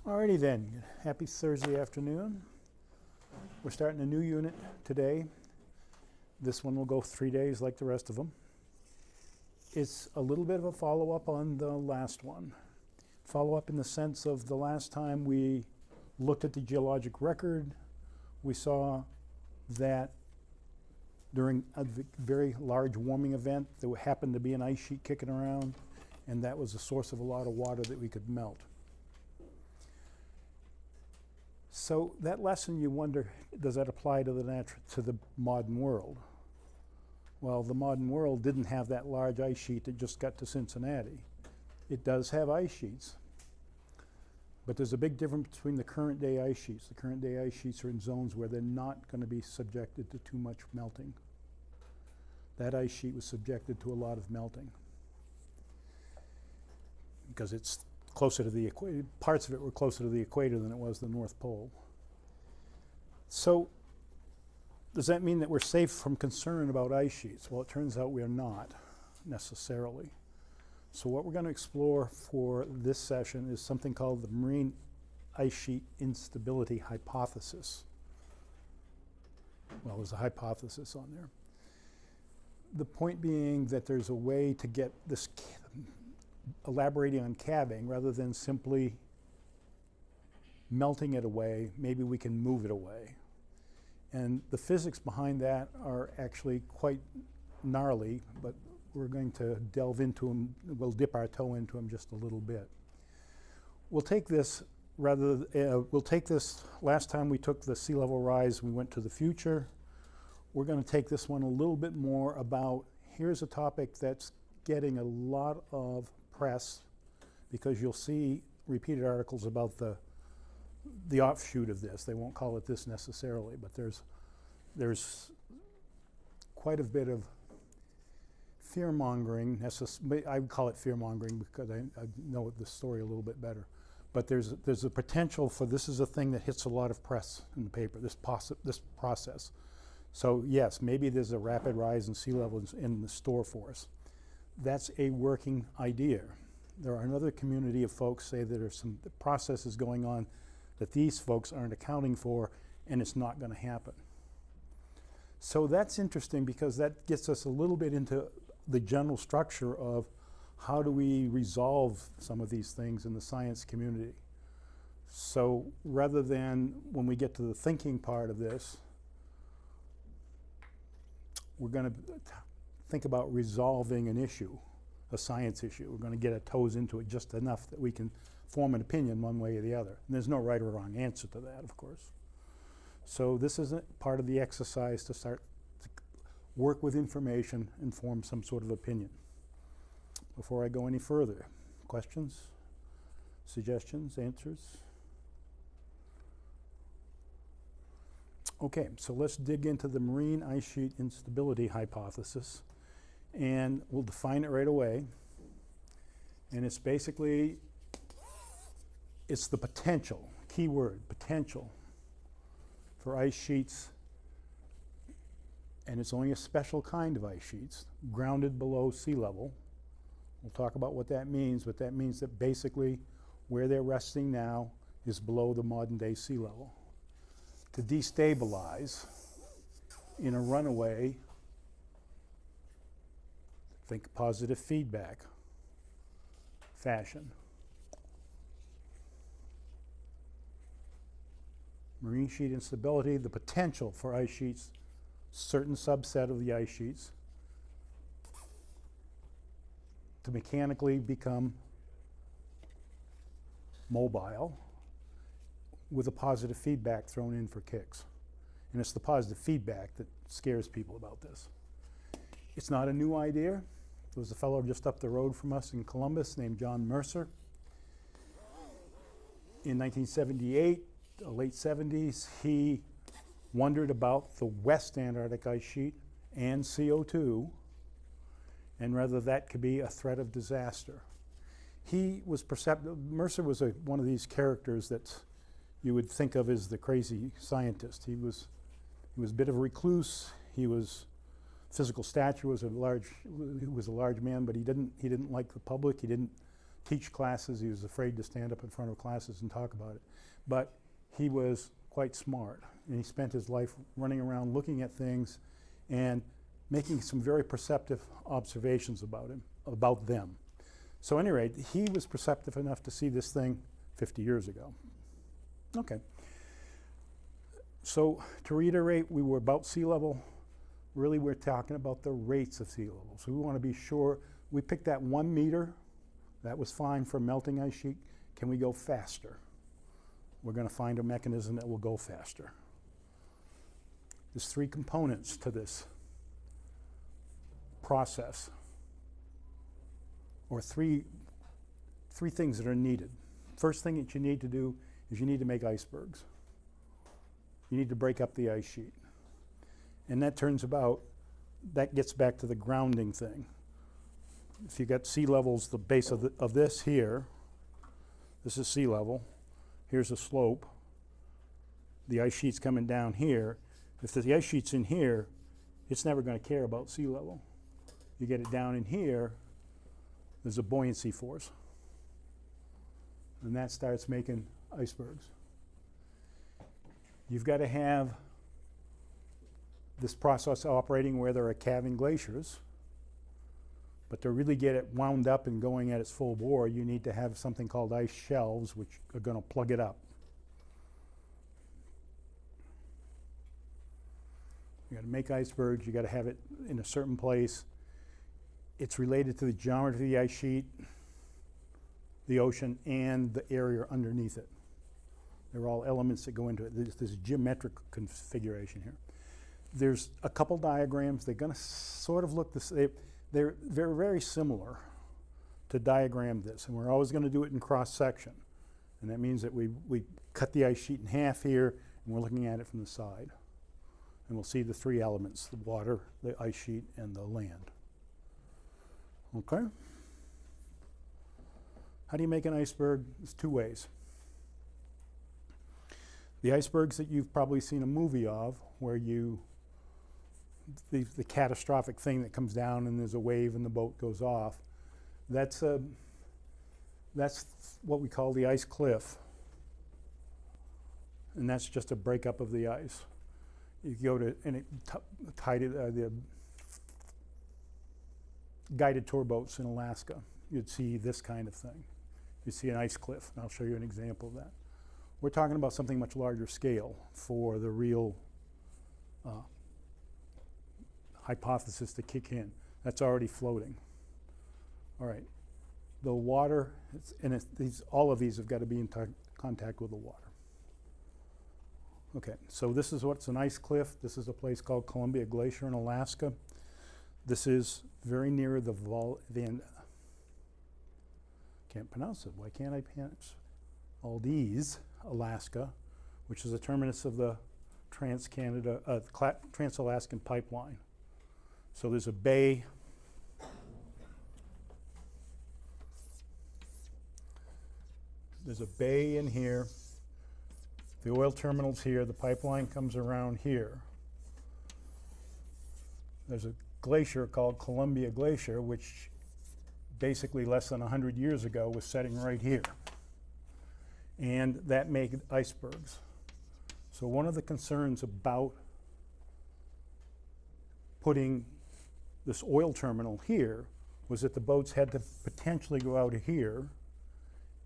Alrighty then, happy Thursday afternoon. We're starting a new unit today. This one will go 3 days like the rest of them. It's a little bit of a follow-up on the last one. Follow-up in the sense of the last time we looked at the geologic record, we saw that during a very large warming event, there happened to be an ice sheet kicking around, and that was the source of a lot of water that we could melt. So that lesson, you wonder, does that apply to the modern world? Well, the modern world didn't have that large ice sheet that just got to Cincinnati. It does have ice sheets, but there's a big difference between the current day ice sheets. The current day ice sheets are in zones where they're not going to be subjected to too much melting. That ice sheet was subjected to a lot of melting because it's closer to the equator. Parts of it were closer to the equator than it was the North Pole. So does that mean that we're safe from concern about ice sheets? Well, it turns out we're not necessarily. So what we're going to explore for this session is something called the marine ice sheet instability hypothesis. Well, there's a hypothesis on there. The point being that there's a way to get this elaborating on calving rather than simply melting it away. Maybe we can move it away. And the physics behind that are actually quite gnarly, but we're going to delve into them. We'll dip our toe into them just a little bit. We'll take this last time we took the sea level rise, we went to the future. We're going to take this one a little bit more about, here's a topic that's getting a lot of press because you'll see repeated articles about the offshoot of this. They won't call it this necessarily, but there's quite a bit of fear-mongering. I would call it fear-mongering because I know the story a little bit better. But there's a potential for this is a thing that hits a lot of press in the paper, this process. So yes, maybe there's a rapid rise in sea levels in the store for us. That's a working idea. There are another community of folks say there are some processes going on that these folks aren't accounting for, and it's not going to happen. So that's interesting because that gets us a little bit into the general structure of how do we resolve some of these things in the science community. So rather than when we get to the thinking part of this, we're going to think about resolving an issue, a science issue. We're going to get our toes into it just enough that we can form an opinion one way or the other. And there's no right or wrong answer to that, of course. So this is part of the exercise to start to work with information and form some sort of opinion. Before I go any further, questions, suggestions, answers? Okay, so let's dig into the marine ice sheet instability hypothesis. And we'll define it right away. And it's basically, it's the potential, key word, potential, for ice sheets, and it's only a special kind of ice sheets, grounded below sea level. We'll talk about what that means, but that means that basically where they're resting now is below the modern day sea level. To destabilize in a runaway, think positive feedback fashion. Marine sheet instability, the potential for ice sheets, certain subset of the ice sheets, to mechanically become mobile with a positive feedback thrown in for kicks. And it's the positive feedback that scares people about this. It's not a new idea. There was a fellow just up the road from us in Columbus named John Mercer. In 1978, the late 70s, he wondered about the West Antarctic ice sheet and CO2 and whether that could be a threat of disaster. He was Mercer was one of these characters that you would think of as the crazy scientist. He was a bit of a recluse. Physical stature was he was a large man, but he didn't like the public. He didn't teach classes. He was afraid to stand up in front of classes and talk about it. But he was quite smart, and he spent his life running around looking at things and making some very perceptive observations about them. So at any rate, he was perceptive enough to see this thing 50 years ago. Okay. So to reiterate, we were about sea level. Really, we're talking about the rates of sea level. So we want to be sure. We picked that 1 meter. That was fine for a melting ice sheet. Can we go faster? We're going to find a mechanism that will go faster. There's 3 components to this process, or three things that are needed. First thing that you need to do is you need to make icebergs. You need to break up the ice sheet. And that gets back to the grounding thing. If you got sea levels, the base of this here, this is sea level. Here's a slope. The ice sheet's coming down here. If the ice sheet's in here, it's never going to care about sea level. You get it down in here, there's a buoyancy force. And that starts making icebergs. You've got to have this process operating where there are calving glaciers. But to really get it wound up and going at its full bore, you need to have something called ice shelves, which are going to plug it up. You got to make icebergs. You got to have it in a certain place. It's related to the geometry of the ice sheet, the ocean, and the area underneath it. They're all elements that go into it. There's this geometric configuration here. There's a couple diagrams. They're going to sort of look the same. They're very similar to diagram this, and we're always going to do it in cross section. And that means that we cut the ice sheet in half here, and we're looking at it from the side. And we'll see the 3 elements: the water, the ice sheet, and the land. Okay? How do you make an iceberg? There's 2 ways. The icebergs that you've probably seen a movie of, where the catastrophic thing that comes down and there's a wave and the boat goes off, that's what we call the ice cliff. And that's just a breakup of the ice. You go to the guided tour boats in Alaska, you'd see this kind of thing. You'd see an ice cliff, and I'll show you an example of that. We're talking about something much larger scale for the real hypothesis to kick in. That's already floating. All right. The water, all of these have got to be in contact with the water. Okay, so this is what's an ice cliff. This is a place called Columbia Glacier in Alaska. This is very near the can't pronounce it. Why can't I pronounce Valdez, Alaska, which is the terminus of the Trans-Alaskan pipeline. So there's a bay. There's a bay in here. The oil terminal's here. The pipeline comes around here. There's a glacier called Columbia Glacier, which basically less than 100 years ago was setting right here. And that made icebergs. So one of the concerns about putting this oil terminal here was that the boats had to potentially go out of here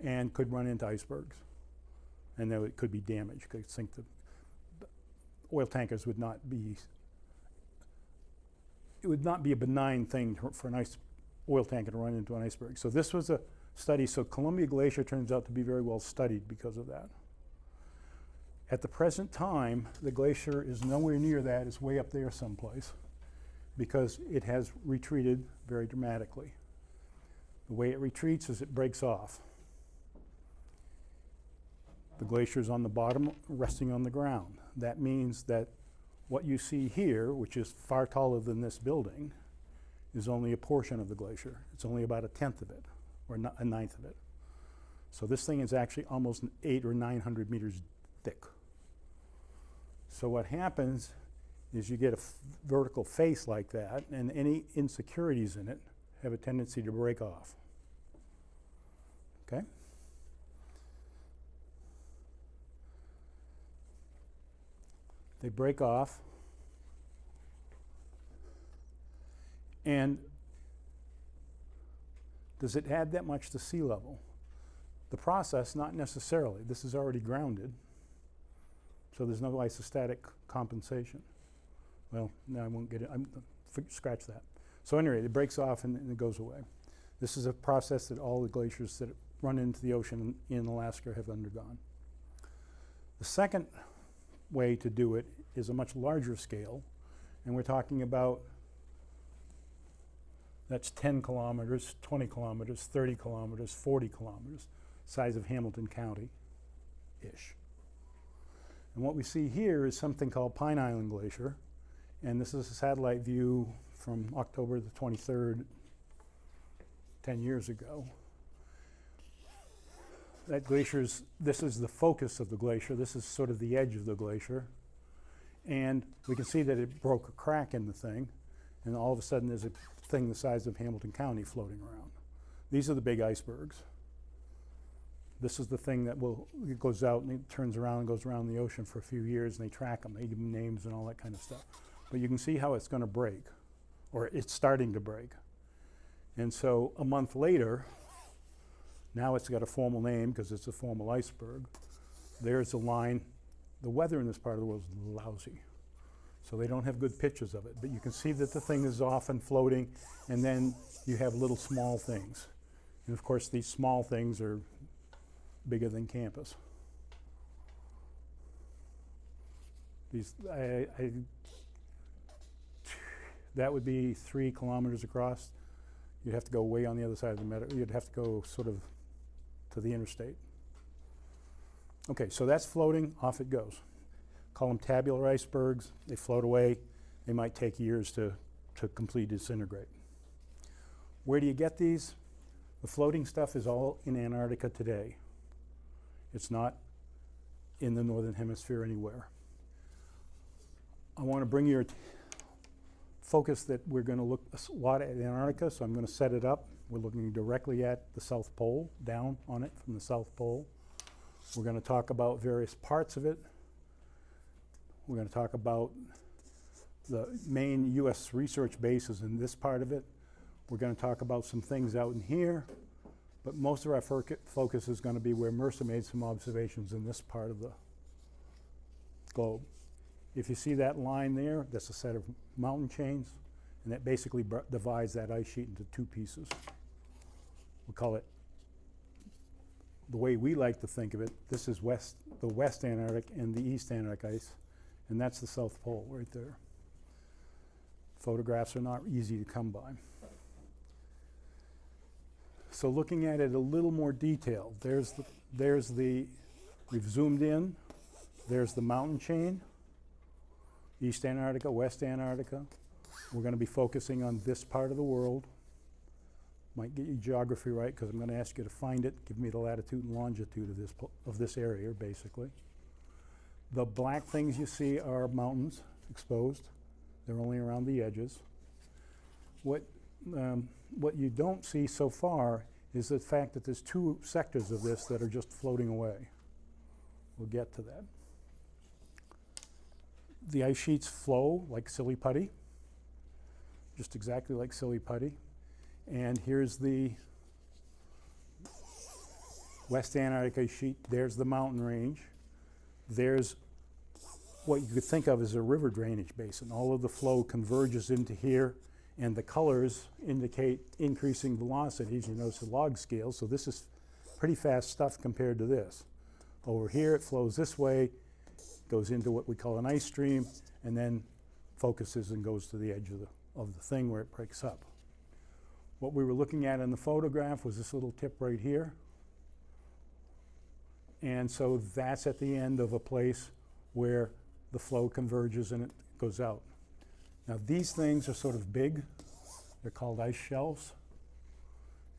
and could run into icebergs. And there could be damage. Could sink the oil tankers would not be, it would not be a benign thing for an oil tanker to run into an iceberg. So this was a study. So Columbia Glacier turns out to be very well studied because of that. At the present time, the glacier is nowhere near that. It's way up there someplace because it has retreated very dramatically. The way it retreats is it breaks off. The glacier is on the bottom, resting on the ground. That means that what you see here, which is far taller than this building, is only a portion of the glacier. It's only about 1/10 of it, or a 1/9 of it. So this thing is actually almost 800 or 900 meters thick. So what happens is you get a vertical face like that, and any insecurities in it have a tendency to break off. okay? They break off, and does it add that much to sea level? The process, not necessarily. This is already grounded, so there's no isostatic compensation. Well, no, I won't get it. Scratch that. So anyway, it breaks off and it goes away. This is a process that all the glaciers that run into the ocean in Alaska have undergone. The second way to do it is a much larger scale, and we're talking about that's 10 kilometers, 20 kilometers, 30 kilometers, 40 kilometers, size of Hamilton County-ish. And what we see here is something called Pine Island Glacier, and this is a satellite view from October the 23rd, 10 years ago. That glacier's, this is the focus of the glacier. This is sort of the edge of the glacier. And we can see that it broke a crack in the thing, and all of a sudden there's a thing the size of Hamilton County floating around. These are the big icebergs. This is the thing that it goes out and it turns around and goes around the ocean for a few years, and they track them. They give them names and all that kind of stuff. But you can see how it's going to break, or it's starting to break. And so a month later, now it's got a formal name because it's a formal iceberg. There's a line. The weather in this part of the world is lousy, so they don't have good pictures of it. But you can see that the thing is off and floating, and then you have little small things. And of course, these small things are bigger than campus. These, that would be 3 kilometers across. You'd have to go way on the other side of the meadow. You'd have to go sort of to the interstate. Okay, so that's floating, off it goes. Call them tabular icebergs. They float away. They might take years to completely disintegrate. Where do you get these? The floating stuff is all in Antarctica today. It's not in the northern hemisphere anywhere. I want to bring your focus that we're going to look a lot at Antarctica, so I'm going to set it up. We're looking directly at the South Pole, down on it from the South Pole. We're going to talk about various parts of it. We're going to talk about the main U.S. research bases in this part of it. We're going to talk about some things out in here, but most of our focus is going to be where Mercer made some observations in this part of the globe. If you see that line there, that's a set of mountain chains, and that basically divides that ice sheet into two pieces. We'll call it, the way we like to think of it, this is the West Antarctic and the East Antarctic ice, and that's the South Pole right there. Photographs are not easy to come by. So looking at it a little more detailed, we've zoomed in, there's the mountain chain, East Antarctica, West Antarctica. We're going to be focusing on this part of the world. Might get your geography right because I'm going to ask you to find it, give me the latitude and longitude of this area, basically. The black things you see are mountains exposed. They're only around the edges. What you don't see so far is the fact that there's two sectors of this that are just floating away. We'll get to that. The ice sheets flow like silly putty, just exactly like silly putty. And here's the West Antarctic ice sheet. There's the mountain range. There's what you could think of as a river drainage basin. All of the flow converges into here, and the colors indicate increasing velocities. You notice the log scale, so this is pretty fast stuff compared to this. Over here, it flows this way, goes into what we call an ice stream, and then focuses and goes to the edge of the thing where it breaks up. What we were looking at in the photograph was this little tip right here. And so that's at the end of a place where the flow converges and it goes out. Now these things are sort of big. They're called ice shelves.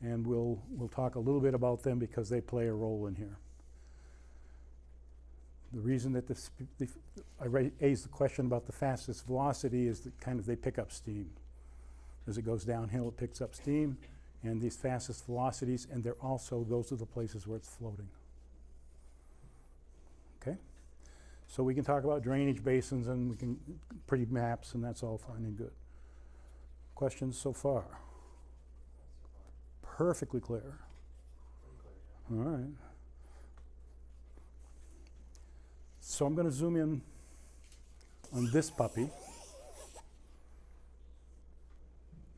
And we'll talk a little bit about them because they play a role in here. The reason that I raised the question about the fastest velocity is that kind of they pick up steam. As it goes downhill, it picks up steam, and these fastest velocities, and they're also, those are the places where it's floating. Okay? So we can talk about drainage basins and we can pretty maps, and that's all fine and good. Questions so far? Perfectly clear. All right. So I'm going to zoom in on this puppy.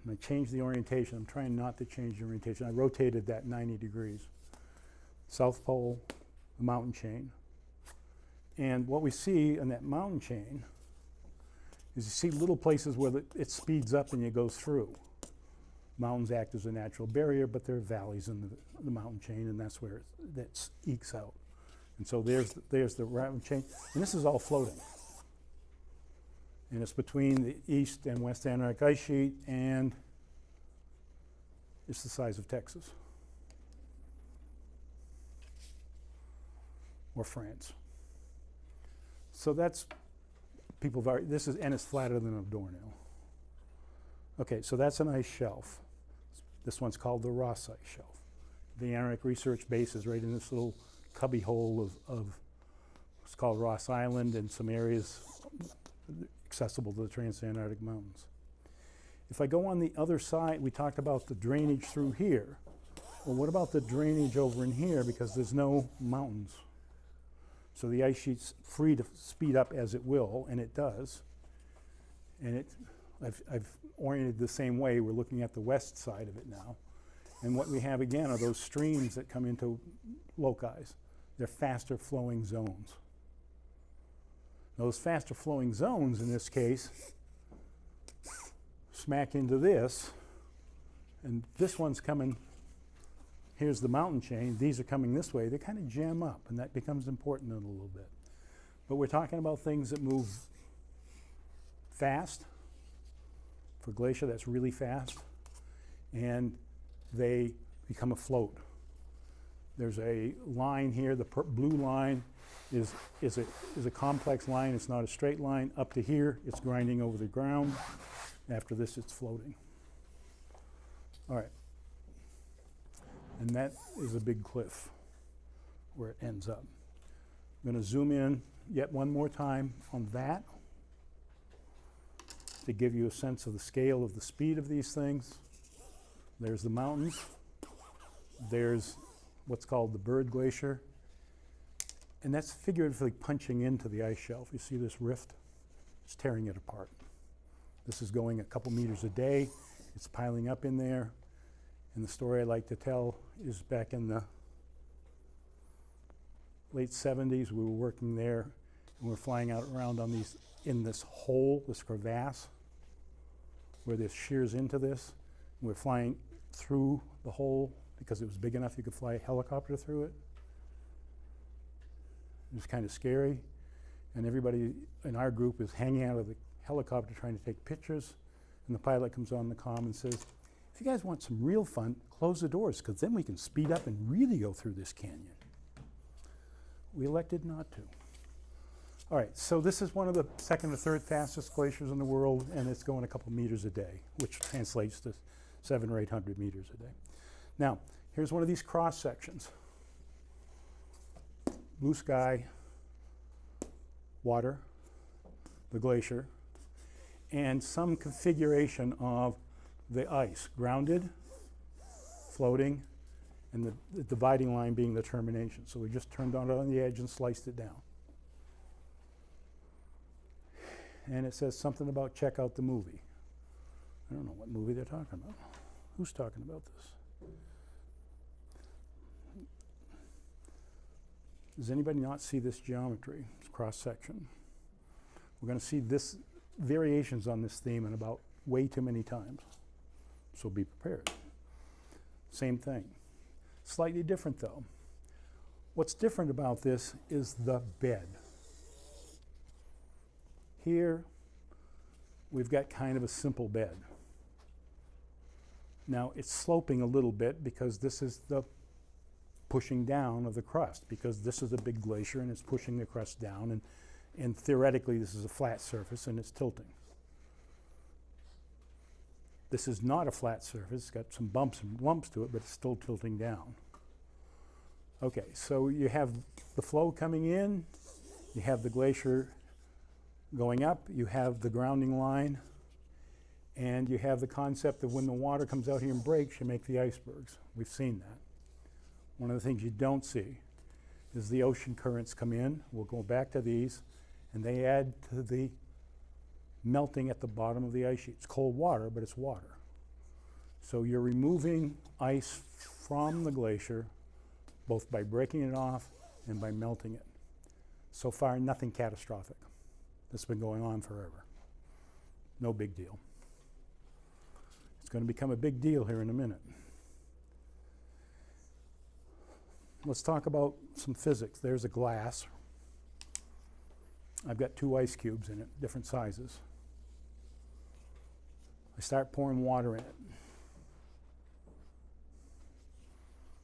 And I changed the orientation. I'm trying not to change the orientation. I rotated that 90 degrees. South Pole, the mountain chain. And what we see in that mountain chain is you see little places where it speeds up and it goes through. Mountains act as a natural barrier, but there are valleys in the mountain chain, and that's where that ekes out. And so there's the mountain chain, and this is all floating. And it's between the East and West Antarctic ice sheet, and it's the size of Texas or France. So that's, this is, and it's flatter than a doornail. Okay, so that's an ice shelf. This one's called the Ross Ice Shelf. The Antarctic Research Base is right in this little cubby hole of what's called Ross Island and some areas accessible to the Transantarctic Mountains. If I go on the other side, we talked about the drainage through here. Well, what about the drainage over in here? Because there's no mountains. So the ice sheet's free to speed up as it will, and it does. And I've oriented the same way. We're looking at the west side of it now. And what we have again are those streams that come into loci. They're faster flowing zones. Those faster flowing zones in this case smack into this, and this one's coming, here's the mountain chain, these are coming this way, they kind of jam up, and that becomes important in a little bit. But we're talking about things that move fast. For glacier, that's really fast, and they become afloat. There's a line here, the blue line is a complex line. It's not a straight line. Up to here, it's grinding over the ground. After this, it's floating. All right. And that is a big cliff where it ends up. I'm going to zoom in yet one more time on that to give you a sense of the scale of the speed of these things. There's the mountains. There's what's called the Bird Glacier. And that's figuratively punching into the ice shelf. You see this rift? It's tearing it apart. This is going a couple meters a day. It's piling up in there. And the story I like to tell is back in the late 70s, we were working there, and we were flying out around on these, in this hole, this crevasse, where this shears into this. And we're flying through the hole because it was big enough you could fly a helicopter through it. It was kind of scary, and everybody in our group is hanging out of the helicopter trying to take pictures, and the pilot comes on the comm and says, if you guys want some real fun, close the doors, because then we can speed up and really go through this canyon. We elected not to. All right, so this is one of the second or third fastest glaciers in the world, and it's going a couple meters a day, which translates to 700 or 800 meters a day. Now, here's one of these cross sections. Blue sky, water, the glacier, and some configuration of the ice, grounded, floating, and the dividing line being the termination. So we just turned on it on the edge and sliced it down. And it says something about check out the movie. I don't know what movie they're talking about. Who's talking about this? Does anybody not see this geometry, this cross section? We're going to see this variations on this theme in about way too many times. So be prepared. Same thing. Slightly different though. What's different about this is the bed. Here, we've got kind of a simple bed. Now, it's sloping a little bit because this is the pushing down of the crust, because this is a big glacier and it's pushing the crust down, and theoretically this is a flat surface and it's tilting. This is not a flat surface. It's got some bumps and lumps to it, but it's still tilting down. Okay, so you have the flow coming in, you have the glacier going up, you have the grounding line, and you have the concept of when the water comes out here and breaks, you make the icebergs. We've seen that. One of the things you don't see is the ocean currents come in. We'll go back to these, and they add to the melting at the bottom of the ice sheet. It's cold water, but it's water. So you're removing ice from the glacier, both by breaking it off and by melting it. So far, nothing catastrophic. This has been going on forever. No big deal. It's going to become a big deal here in a minute. Let's talk about some physics. There's a glass. I've got 2 ice cubes in it, different sizes. I start pouring water in it.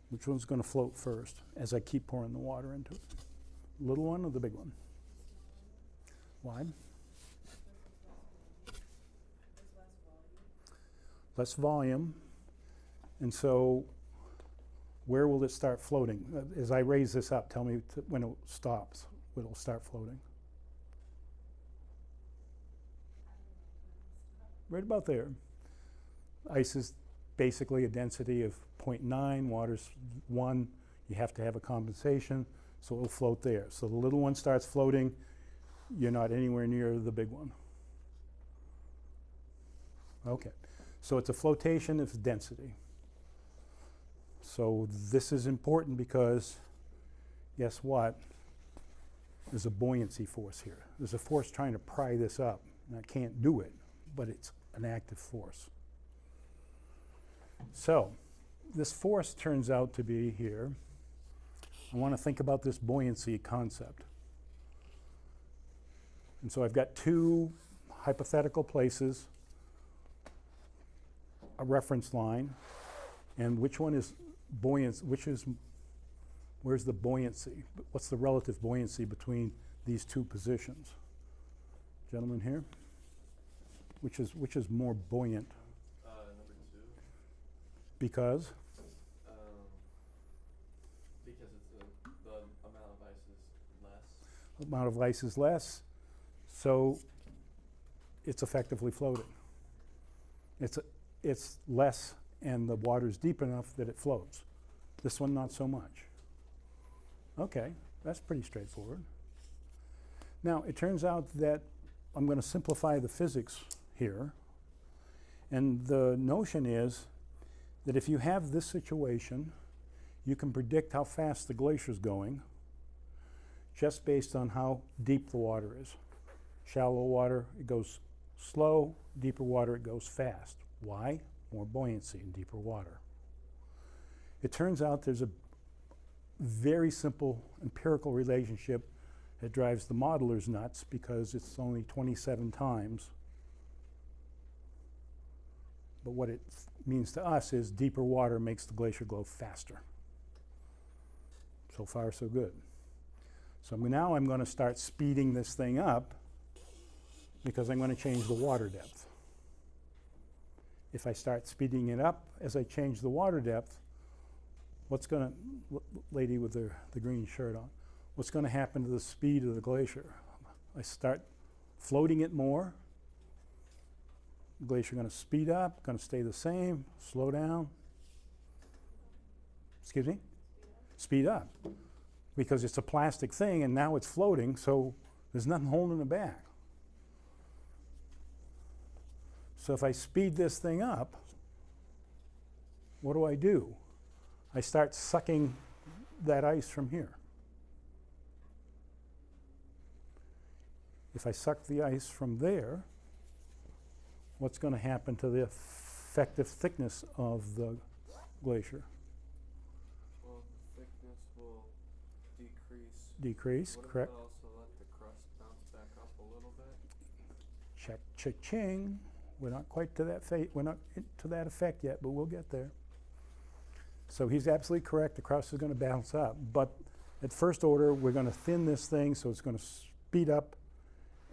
Which one's going to float first as I keep pouring the water into it? Little one or the big one? Why? Less volume. And so where will it start floating? As I raise this up, tell me when it stops, when it'll start floating. Right about there. Ice is basically a density of 0.9, water's 1. You have to have a compensation, so it'll float there. So the little one starts floating, you're not anywhere near the big one. Okay, so it's a flotation of density. So this is important because, guess what? There's a buoyancy force here. There's a force trying to pry this up. And I can't do it, but it's an active force. So this force turns out to be here. I want to think about this buoyancy concept. And so I've got 2 hypothetical places, a reference line, and which one is buoyancy, where's the buoyancy? What's the relative buoyancy between these 2 positions? Gentlemen here? Which is more buoyant? Number 2. Because? Because the amount of ice is less. The amount of ice is less, so it's effectively floating. It's less, and the water's deep enough that it floats. This one, not so much. Okay, that's pretty straightforward. Now, it turns out that I'm going to simplify the physics here, and the notion is that if you have this situation, you can predict how fast the glacier's going just based on how deep the water is. Shallow water, it goes slow. Deeper water, it goes fast. Why? More buoyancy in deeper water. It turns out there's a very simple empirical relationship that drives the modelers nuts because it's only 27 times. But what it means to us is deeper water makes the glacier go faster. So far, so good. So now I'm going to start speeding this thing up because I'm going to change the water depth. If I start speeding it up as I change the water depth, what's going to, lady with the green shirt on, what's going to happen to the speed of the glacier? I start floating it more. The glacier going to speed up, going to stay the same, slow down. Excuse me? Speed up. Because it's a plastic thing and now it's floating, so there's nothing holding it back. So if I speed this thing up, what do? I start sucking that ice from here. If I suck the ice from there, what's going to happen to the effective thickness of the glacier? Well, the thickness will decrease. Decrease, What correct. If it also let the crust bounce back up a little bit? Check, cha-ching. We're not quite to that we're not to that effect yet, but we'll get there. So he's absolutely correct. The crust is going to bounce up, but at first order, we're going to thin this thing, so it's going to speed up,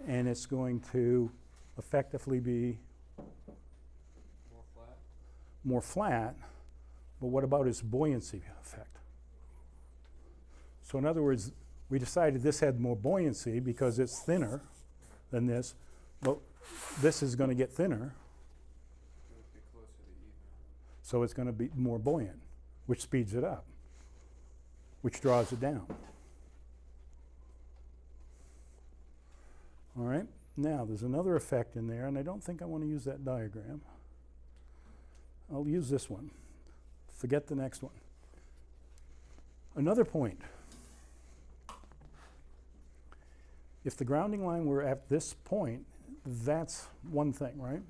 and it's going to effectively be more flat, but what about its buoyancy effect? So in other words, we decided this had more buoyancy because it's thinner than this, but this is going to get thinner, It would be closer to even. so it's going to be more buoyant, which speeds it up, which draws it down. All right, now there's another effect in there, and I don't think I want to use that diagram. I'll use this one. Forget the next one. Another point. If the grounding line were at this point, that's one thing, right?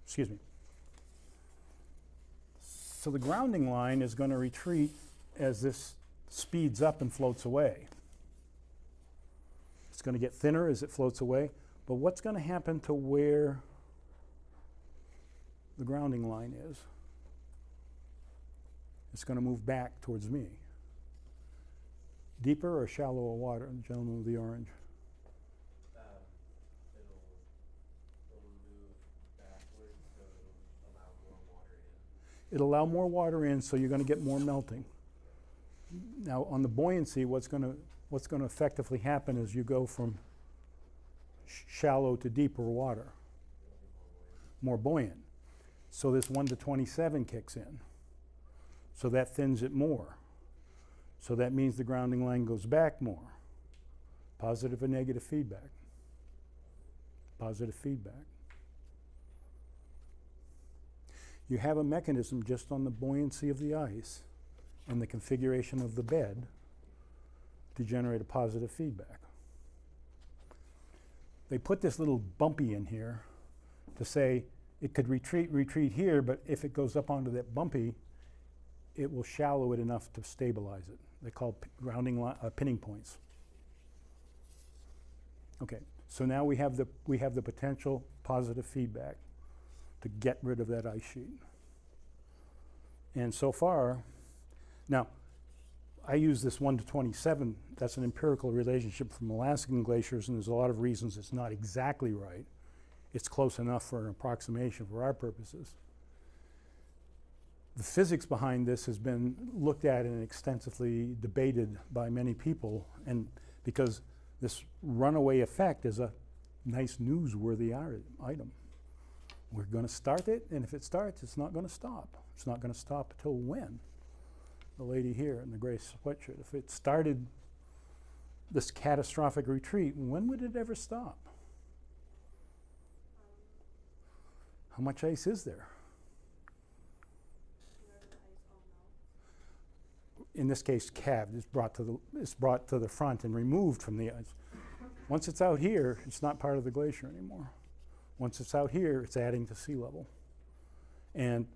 Excuse me. So the grounding line is going to retreat as this speeds up and floats away. It's going to get thinner as it floats away, but what's going to happen to where the grounding line is? It's going to move back towards me. Deeper or shallower water, the gentleman with the orange? It'll move backwards, so it'll allow more water in. It'll allow more water in, so you're going to get more melting. Now, on the buoyancy, what's going to effectively happen is you go from shallow to deeper water, more buoyant. So this 1 to 27 kicks in. So that thins it more. So that means the grounding line goes back more. Positive or negative feedback? Positive feedback. You have a mechanism just on the buoyancy of the ice and the configuration of the bed to generate a positive feedback. They put this little bumpy in here to say it could retreat here, but if it goes up onto that bumpy, it will shallow it enough to stabilize it. They're called pinning points. Okay, so now we have the potential positive feedback to get rid of that ice sheet. And so far, now I use this 1 to 27. That's an empirical relationship from Alaskan glaciers, and there's a lot of reasons it's not exactly right. It's close enough for an approximation for our purposes. The physics behind this has been looked at and extensively debated by many people, and because this runaway effect is a nice newsworthy item. We're going to start it, and if it starts, it's not going to stop. It's not going to stop until when? The lady here in the gray sweatshirt, if it started this catastrophic retreat, when would it ever stop? How much ice is there? In this case, calved. It's brought to the front and removed from the ice. Once it's out here, it's not part of the glacier anymore. Once it's out here, it's adding to sea level. And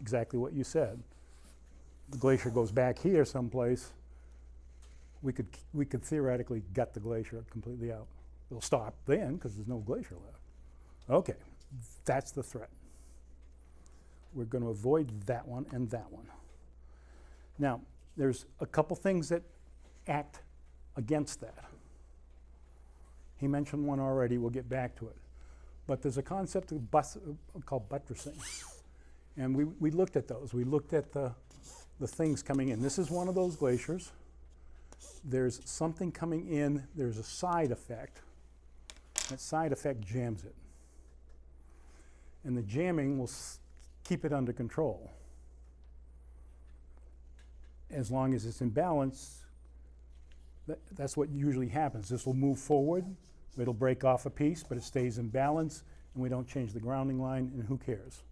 exactly what you said. The glacier goes back here someplace. We could theoretically gut the glacier completely out. It'll stop then because there's no glacier left. Okay, that's the threat. We're going to avoid that one and that one. Now, there's a couple things that act against that. He mentioned one already, we'll get back to it. But there's a concept of called buttressing. And we looked at those. We looked at the things coming in. This is one of those glaciers. There's something coming in, there's a side effect. That side effect jams it. And the jamming will keep it under control. As long as it's in balance, that's what usually happens. This will move forward, it'll break off a piece, but it stays in balance, and we don't change the grounding line, and who cares?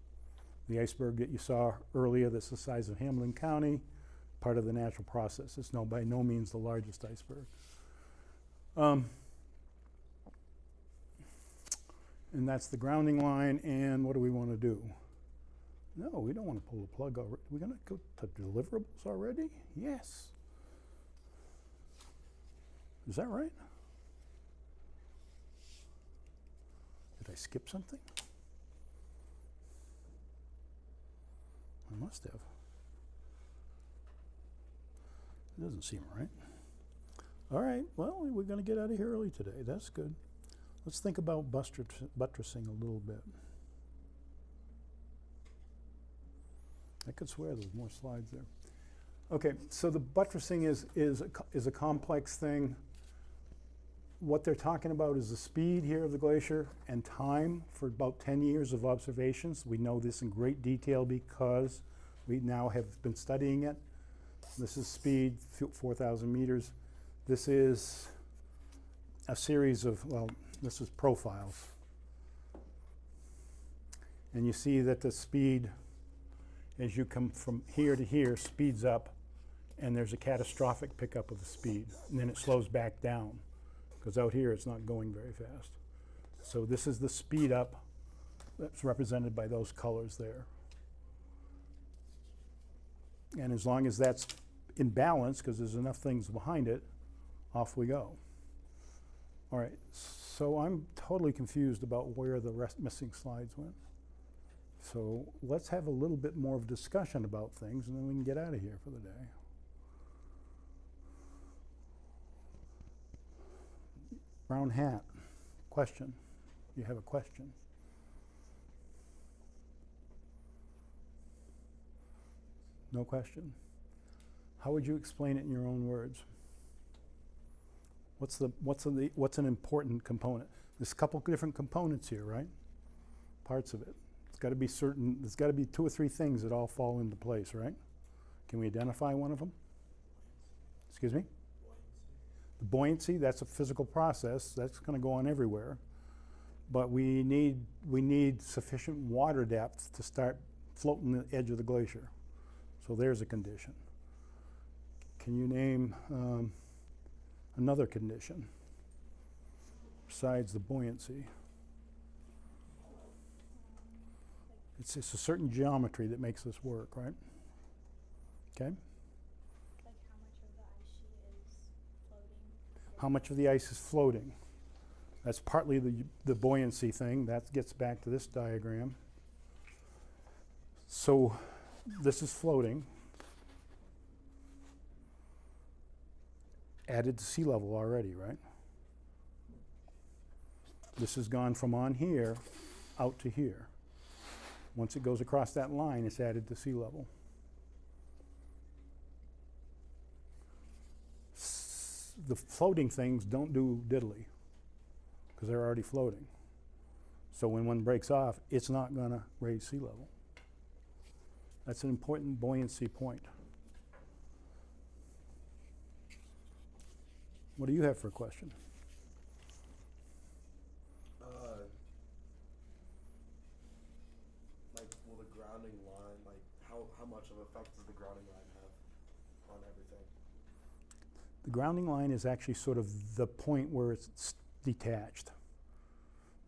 The iceberg that you saw earlier, that's the size of Hamilton County, part of the natural process. It's by no means the largest iceberg. And that's the grounding line, and what do we want to do? No, we don't want to pull the plug already. We're going to go to deliverables already? Yes. Is that right? Did I skip something? I must have. It doesn't seem right. All right, well, we're going to get out of here early today. That's good. Let's think about buttressing a little bit. I could swear there's more slides there. Okay, so the buttressing is a complex thing. What they're talking about is the speed here of the glacier and time for about 10 years of observations. We know this in great detail because we now have been studying it. This is speed, 4,000 meters. This is a series of, well, this is profiles. And you see that the speed, as you come from here to here, speeds up, and there's a catastrophic pickup of the speed, and then it slows back down, because out here it's not going very fast. So this is the speed up that's represented by those colors there. And as long as that's in balance, because there's enough things behind it, off we go. All right, so I'm totally confused about where the missing slides went. So let's have a little bit more of discussion about things, and then we can get out of here for the day. Brown hat, question. You have a question? No question? How would you explain it in your own words? What's an important component? There's a couple different components here, right? Parts of it. It's got to be certain, there's got to be 2 or 3 things that all fall into place, right? Can we identify one of them? Excuse me? The buoyancy, that's a physical process. That's going to go on everywhere. But we need sufficient water depth to start floating the edge of the glacier. So there's a condition. Can you name another condition besides the buoyancy? It's a certain geometry that makes this work, right? Okay? Like how much of the ice sheet is floating? How much of the ice is floating? That's partly the buoyancy thing. That gets back to this diagram. So this is floating, added to sea level already, right? This has gone from on here out to here. Once it goes across that line, it's added to sea level. The floating things don't do diddly because they're already floating. So when one breaks off, it's not going to raise sea level. That's an important buoyancy point. What do you have for a question? Like, will the grounding line, like, how much of effect does the grounding line have on everything? The grounding line is actually sort of the point where it's detached.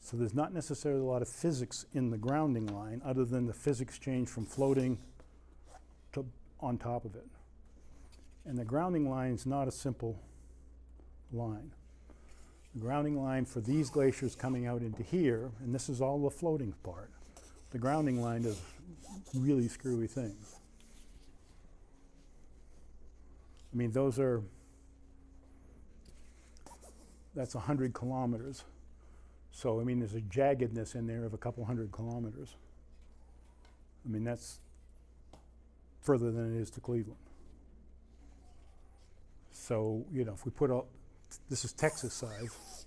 So there's not necessarily a lot of physics in the grounding line other than the physics change from floating to on top of it. And the grounding line is not a simple line. The grounding line for these glaciers coming out into here, and this is all the floating part, the grounding line is a really screwy thing. I mean, that's 100 kilometers. So, I mean, there's a jaggedness in there of a couple 100 kilometers. I mean, that's further than it is to Cleveland. So, you know, if we put all, this is Texas size,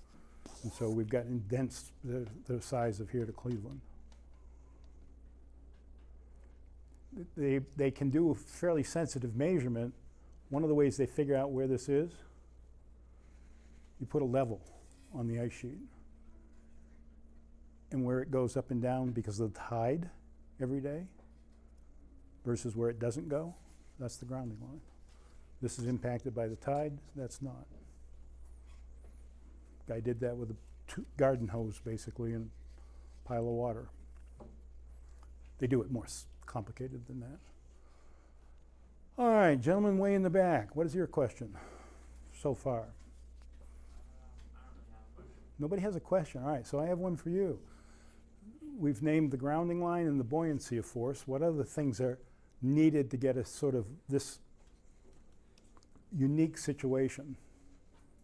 and so we've got indents the size of here to Cleveland. They can do a fairly sensitive measurement. One of the ways they figure out where this is, you put a level on the ice sheet. And where it goes up and down because of the tide every day versus where it doesn't go, that's the grounding line. This is impacted by the tide, that's not. Guy did that with a garden hose basically in a pile of water. They do it more complicated than that. All right, gentlemen way in the back, what is your question so far? Nobody has a question. All right, so I have one for you. We've named the grounding line and the buoyancy of force. What other things are needed to get a sort of this unique situation?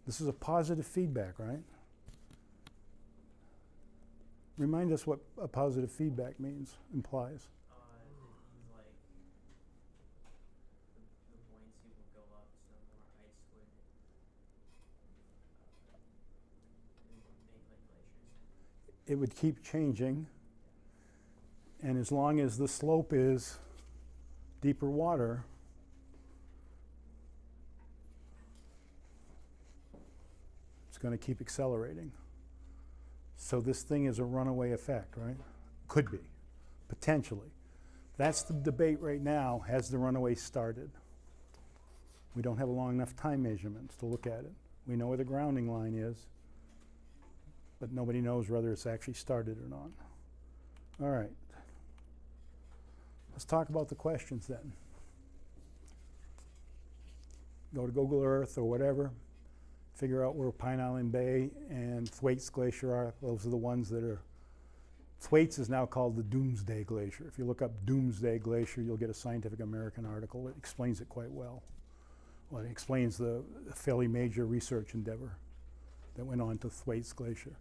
This is a positive feedback, right? Remind us what a positive feedback means, implies. That he's like it would keep changing. And as long as the slope is deeper water, it's going to keep accelerating. So this thing is a runaway effect, right? Could be, potentially. That's the debate right now. Has the runaway started? We don't have long enough time measurements to look at it. We know where the grounding line is, but nobody knows whether it's actually started or not. All right. Let's talk about the questions then. Go to Google Earth or whatever, figure out where Pine Island Bay and Thwaites Glacier are. Those are the ones that are, Thwaites is now called the Doomsday Glacier. If you look up Doomsday Glacier, you'll get a Scientific American article that explains it quite well. Well, it explains the fairly major research endeavor that went on to Thwaites Glacier.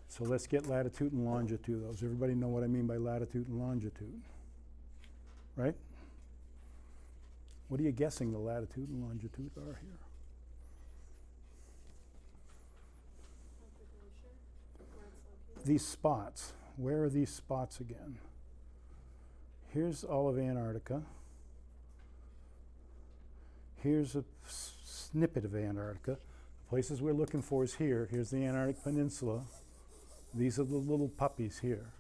So let's get latitude and longitude. Does everybody know what I mean by latitude and longitude? Right? What are you guessing the latitude and longitude are here? These spots. Where are these spots again? Here's all of Antarctica. Here's a snippet of Antarctica. The places we're looking for is here. Here's the Antarctic Peninsula. These are the little puppies here.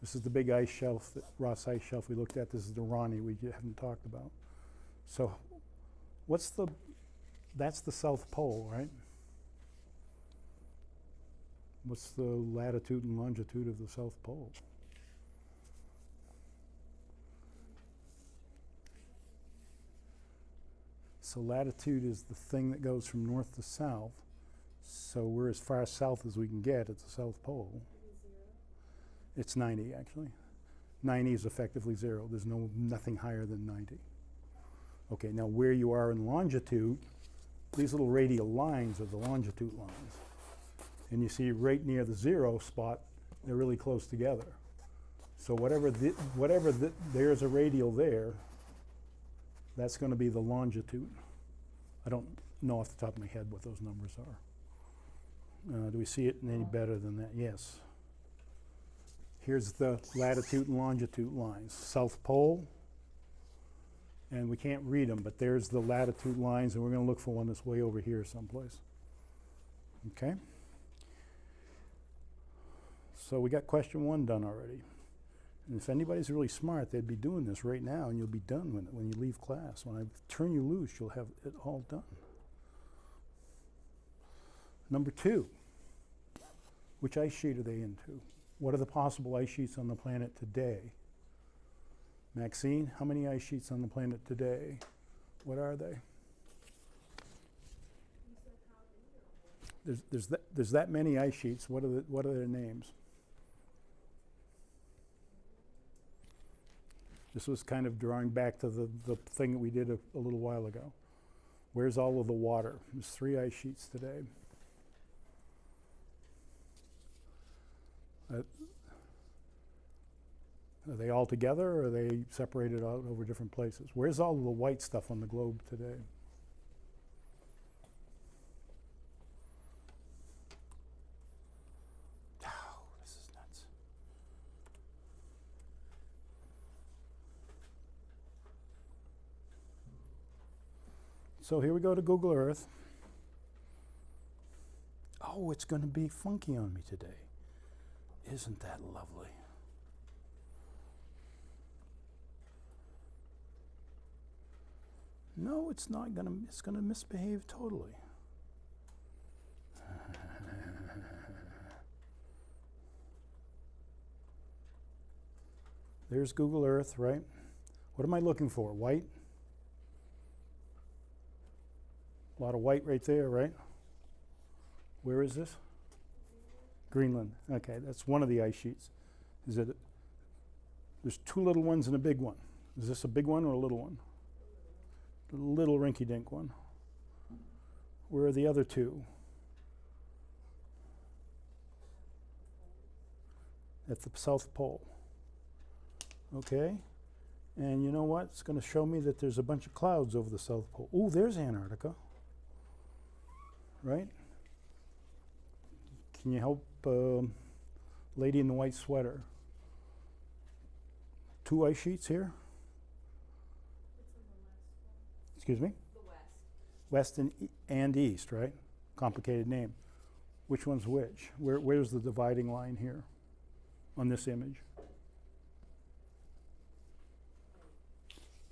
This is the big ice shelf, Ross Ice Shelf we looked at. This is the Ronnie we haven't talked about. So that's the South Pole, right? What's the latitude and longitude of the South Pole? So latitude is the thing that goes from north to south. So we're as far south as we can get at the South Pole. It's 90 actually. 90 is effectively 0. There's nothing higher than 90. Okay, now where you are in longitude, these little radial lines are the longitude lines. And you see right near the 0 spot, they're really close together. So there's a radial there, that's going to be the longitude. I don't know off the top of my head what those numbers are. Do we see it any better than that? Yes. Here's the latitude and longitude lines. South Pole, and we can't read them, but there's the latitude lines, and we're going to look for one that's way over here someplace. Okay? So we got question 1 done already. And if anybody's really smart, they'd be doing this right now, and you'll be done when you leave class. When I turn you loose, you'll have it all done. Number 2, which ice sheet are they into? What are the possible ice sheets on the planet today? Maxine, how many ice sheets on the planet today? What are they? There's that many ice sheets. What are their names? This was kind of drawing back to the thing that we did a little while ago. Where's all of the water? There's 3 ice sheets today. Are they all together, or are they separated out over different places? Where's all of the white stuff on the globe today? Oh, this is nuts. So here we go to Google Earth. Oh, it's going to be funky on me today. Isn't that lovely? No, it's not going to, it's going to misbehave totally. There's Google Earth, right? What am I looking for? White? A lot of white right there, right? Where is this? Greenland. Okay, that's one of the ice sheets. There's 2 little ones and a big one. Is this a big one or a little one? The little rinky-dink one. Where are the other 2? At the South Pole. Okay, and you know what? It's going to show me that there's a bunch of clouds over the South Pole. Ooh, there's Antarctica. Right? Can you help lady in the white sweater. 2 ice sheets here? It's in the west. Excuse me? The west. West and east, right? Complicated name. Which one's which? Where's the dividing line here on this image?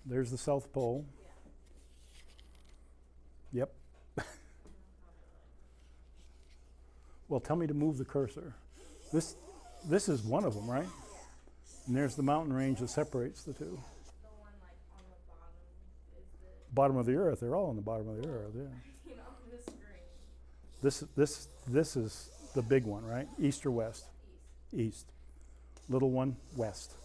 There's the South Pole. Yeah. Yep. Well, tell me to move the cursor. This is one of them, right? And there's the mountain range that separates the two. The one like on the bottom is the Bottom of the earth. They're all on the bottom of the earth. Yeah. you know, on the screen. This is the big one, right? East or west? East. East. Little one, west.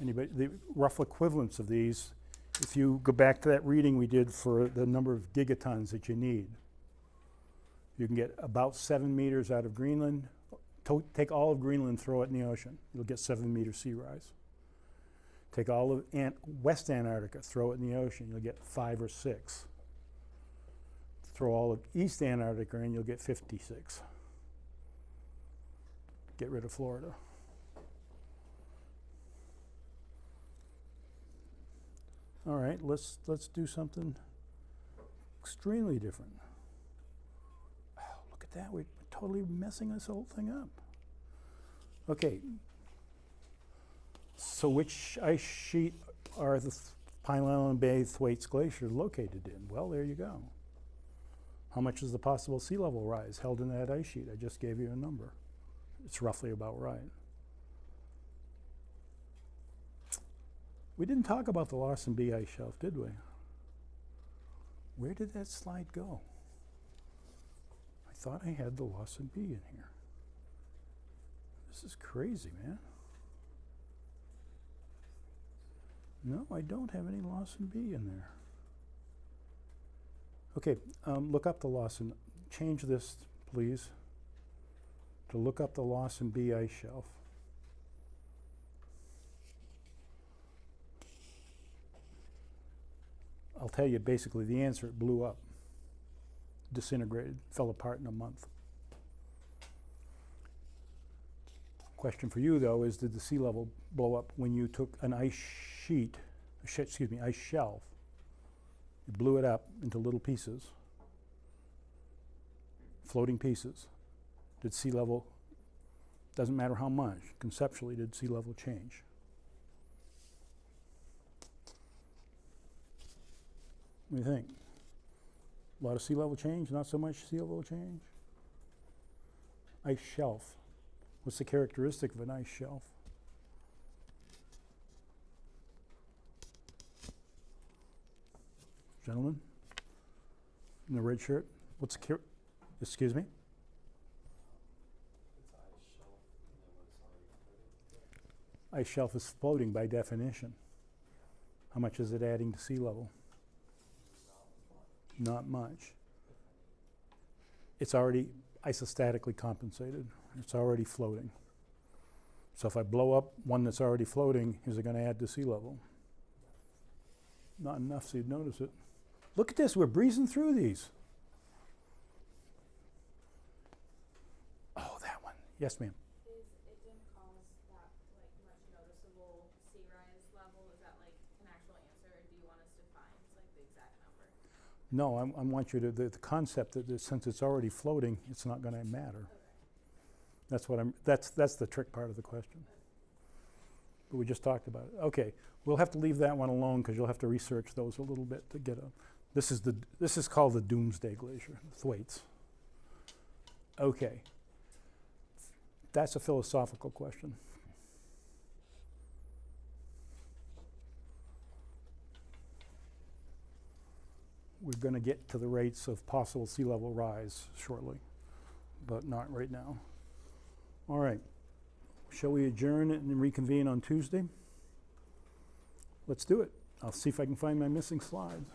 Anybody, the rough equivalents of these, if you go back to that reading we did for the number of gigatons that you need, you can get about 7 meters out of Greenland. Take all of Greenland, throw it in the ocean. You'll get 7 meter sea rise. Take all of West Antarctica, throw it in the ocean. You'll get 5 or 6. Throw all of East Antarctica in, you'll get 56. Get rid of Florida. All right, let's do something extremely different. Oh, look at that, we're totally messing this whole thing up. Okay, so which ice sheet are the Pine Island Bay Thwaites Glacier located in? Well, there you go. How much is the possible sea level rise held in that ice sheet? I just gave you a number. It's roughly about right. We didn't talk about the Larsen B ice shelf, did we? Where did that slide go? I thought I had the Larsen B in here. This is crazy, man. No, I don't have any Larsen B in there. Okay, look up the Larsen. Change this, please, to look up the Larsen B ice shelf. I'll tell you basically the answer. It blew up, disintegrated, fell apart in a month. Question for you though is, did the sea level blow up when you took an ice sheet, ice shelf, you blew it up into little pieces, floating pieces? Did sea level, doesn't matter how much, conceptually did sea level change? What do you think? A lot of sea level change, not so much sea level change? Ice shelf. What's the characteristic of an ice shelf? Gentlemen in the red shirt, what's the excuse me? It's ice shelf, and then what's already floating. Ice shelf is floating by definition. How much is it adding to sea level? Not much. It's already isostatically compensated. It's already floating. So if I blow up one that's already floating, is it going to add to sea level? Not enough so you'd notice it. Look at this, we're breezing through these. Oh, that one. Yes, ma'am. It didn't cause that like much noticeable sea rise level. Is that like an actual answer, or do you want us to find like the exact number? No, I want you to, the concept that since it's already floating, it's not going to matter. Okay. That's the trick part of the question. But we just talked about it. Okay, we'll have to leave that one alone because you'll have to research those a little bit to get a, this is called the Doomsday Glacier, Thwaites. Okay, that's a philosophical question. We're going to get to the rates of possible sea level rise shortly, but not right now. All right, shall we adjourn it and reconvene on Tuesday? Let's do it. I'll see if I can find my missing slides.